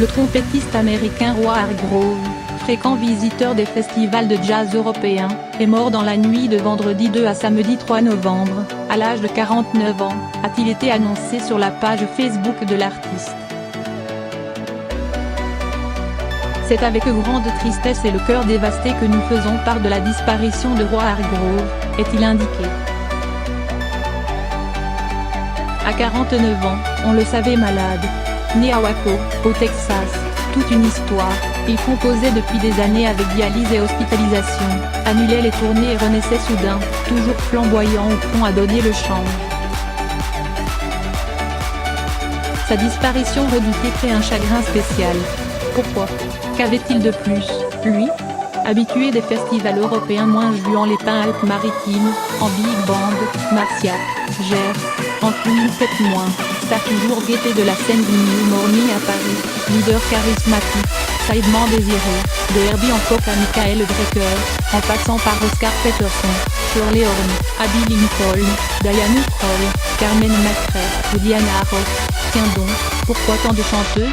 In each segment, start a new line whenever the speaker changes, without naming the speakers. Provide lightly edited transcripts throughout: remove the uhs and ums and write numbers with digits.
Le trompettiste américain Roy Hargrove, fréquent visiteur des festivals de jazz européens, est mort dans la nuit de vendredi 2 à samedi 3 novembre, à l'âge de 49 ans, a-t-il été annoncé sur la page Facebook de l'artiste. C'est avec grande tristesse et le cœur dévasté que nous faisons part de la disparition de Roy Hargrove, est-il indiqué. À 49 ans, on le savait malade. Né à Waco, au Texas, toute une histoire, il composait depuis des années avec dialyse et hospitalisation, annulait les tournées et renaissait soudain, toujours flamboyant ou prompt à donner le change. Sa disparition redoutée crée un chagrin spécial. Pourquoi? Qu'avait-il de plus, lui? Habitué des festivals européens moins jouant les Pins-Alpes-Maritimes, en big band, Marciac, Gers, en quintet moins, star toujours gaieté de la scène du New Morning à Paris, leader charismatique, saillement désiré, de Herbie Hancock à Michael Brecker, en passant par Oscar Peterson, Shirley Horn, Abby Lincoln, Diana Kroll, Carmen McRae ou Diana Ross. Tiens donc, pourquoi tant de chanteuses?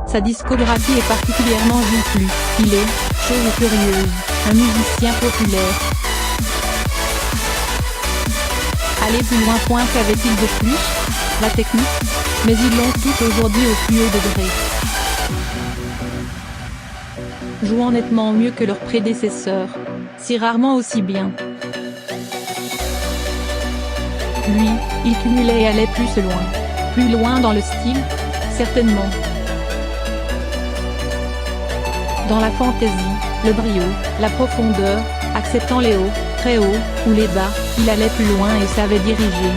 Sa discographie est particulièrement joufflue, il est, chose curieuse, un musicien populaire. Aller plus loin. Qu'avait-il de plus? La technique? Mais ils l'ont tout aujourd'hui au plus haut degré. Jouant nettement mieux que leurs prédécesseurs. Si rarement aussi bien. Lui, il cumulait et allait plus loin. Plus loin dans le style? Certainement. Dans la fantaisie, le brio, la profondeur, acceptant les hauts, très hauts, ou les bas, il allait plus loin et savait diriger.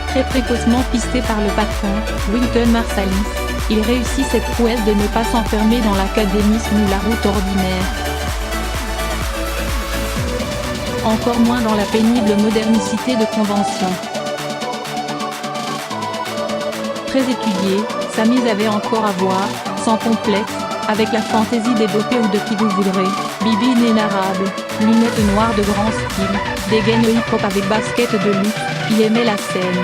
Très précocement pisté par le patron, Wynton Marsalis, il réussit cette prouesse de ne pas s'enfermer dans l'académisme ou la route ordinaire. Encore moins dans la pénible modernicité de convention. Très étudié, sa mise avait encore à voir, sans complexe, avec la fantaisie des beautés ou de qui vous voudrez, bibi inénarrable, lunettes noires de grand style, dégaine hip-hop avec basket de luxe, il aimait la scène.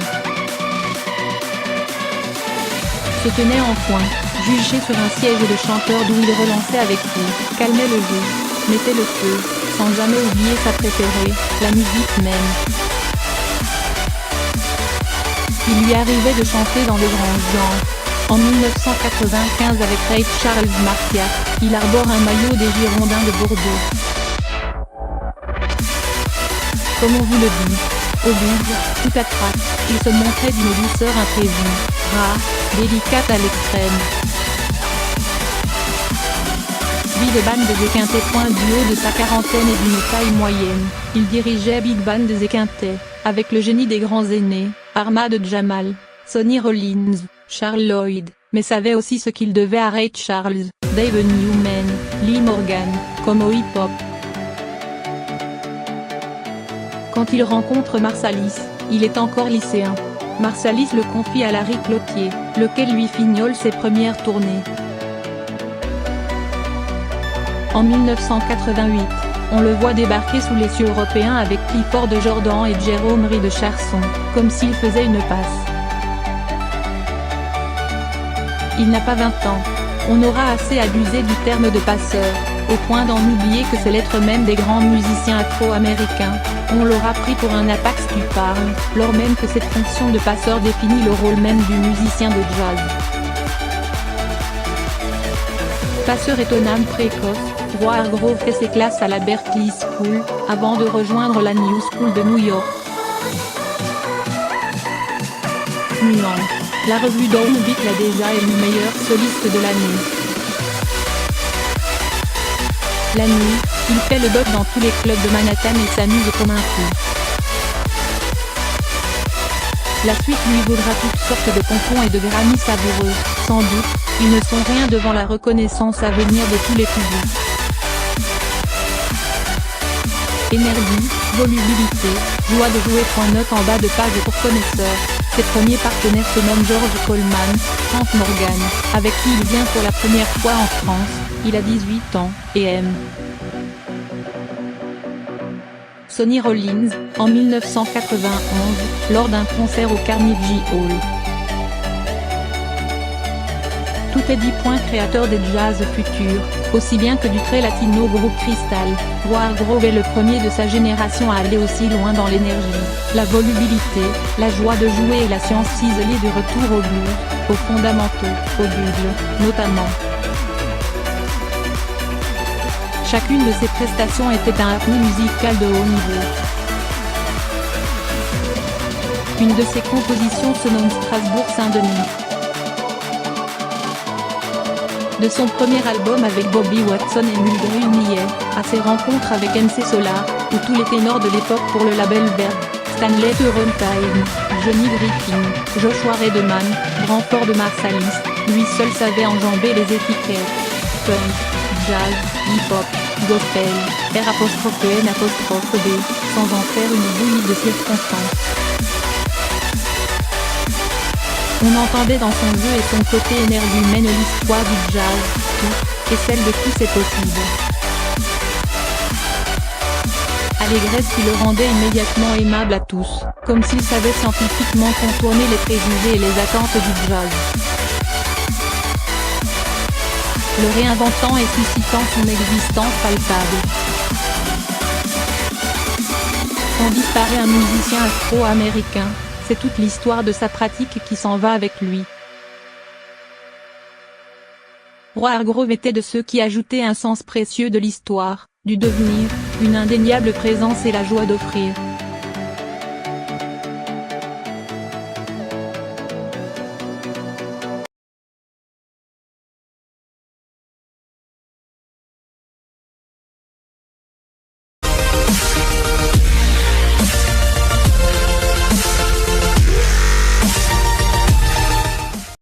Se tenait en point, juché sur un siège de chanteur d'où il relançait avec vous, calmait le jeu, mettait le feu, sans jamais oublier sa préférée, la musique même. Il lui arrivait de chanter dans les grands genres. En 1995 avec Ray Charles Marciac, il arbore un maillot des Girondins de Bordeaux. Comme on vous le dit, au bug, tout à trac, il se montrait d'une douceur imprévue, rare, délicate à l'extrême. Big Band des Équintets. Du haut de sa quarantaine et d'une taille moyenne, il dirigeait Big Band des Équintets, avec le génie des grands aînés, Ahmad Jamal, Sonny Rollins, Charles Lloyd, mais savait aussi ce qu'il devait à Ray Charles, Dave Newman, Lee Morgan, comme au hip-hop. Quand il rencontre Marsalis, il est encore lycéen. Marsalis le confie à Larry Cloutier, lequel lui fignole ses premières tournées. En 1988, on le voit débarquer sous les cieux européens avec Clifford Jordan et Jérôme Ry de Charson, comme s'il faisait une passe. Il n'a pas 20 ans. On aura assez abusé du terme de passeur, au point d'en oublier que c'est l'être même des grands musiciens afro-américains. On l'aura pris pour un apax qui parle, lors même que cette fonction de passeur définit le rôle même du musicien de jazz. Passeur étonnamment précoce, Roy Hargrove fait ses classes à la Berklee School, avant de rejoindre la New School de New York. Nuance. La revue Downbeat l'a déjà élu meilleur soliste de l'année. La nuit, il fait le buzz dans tous les clubs de Manhattan et s'amuse comme un fou. La suite lui vaudra toutes sortes de pompons et de Grammy savoureux, sans doute, ils ne sont rien devant la reconnaissance à venir de tous les publics. Énergie, volubilité, joie de jouer. Note en bas de page pour connaisseurs. Ses premiers partenaires se nomment George Coleman, Frank Morgan, avec qui il vient pour la première fois en France, il a 18 ans, et aime. Sonny Rollins, en 1991, lors d'un concert au Carnegie Hall. Tout est dit. Créateur des jazz futurs, aussi bien que du très latino groupe Crystal, Wargrove est le premier de sa génération à aller aussi loin dans l'énergie, la volubilité, la joie de jouer et la science ciselée du retour au blues, aux fondamentaux, au bugle, notamment. Chacune de ses prestations était un happening musical de haut niveau. Une de ses compositions se nomme Strasbourg-Saint-Denis. De son premier album avec Bobby Watson et Mulgrew Millet, à ses rencontres avec MC Solar, ou tous les ténors de l'époque pour le label Verve, Stanley Turrentine, Johnny Griffin, Joshua Redman, Grand Fort de Marsalis, lui seul savait enjamber les étiquettes. Punk, jazz, hip-hop, gospel, R''N''B, sans en faire une bouillie de circonstances. On entendait dans son jeu et son côté énergumène l'histoire du jazz, tout, et celle de tous c'est possible. Allégresse qui le rendait immédiatement aimable à tous, comme s'il savait scientifiquement contourner les préjugés et les attentes du jazz. Le réinventant et suscitant son existence palpable. Quand disparaît un musicien afro-américain, c'est toute l'histoire de sa pratique qui s'en va avec lui. Wargrove était de ceux qui ajoutaient un sens précieux de l'histoire, du devenir, une indéniable présence et la joie d'offrir.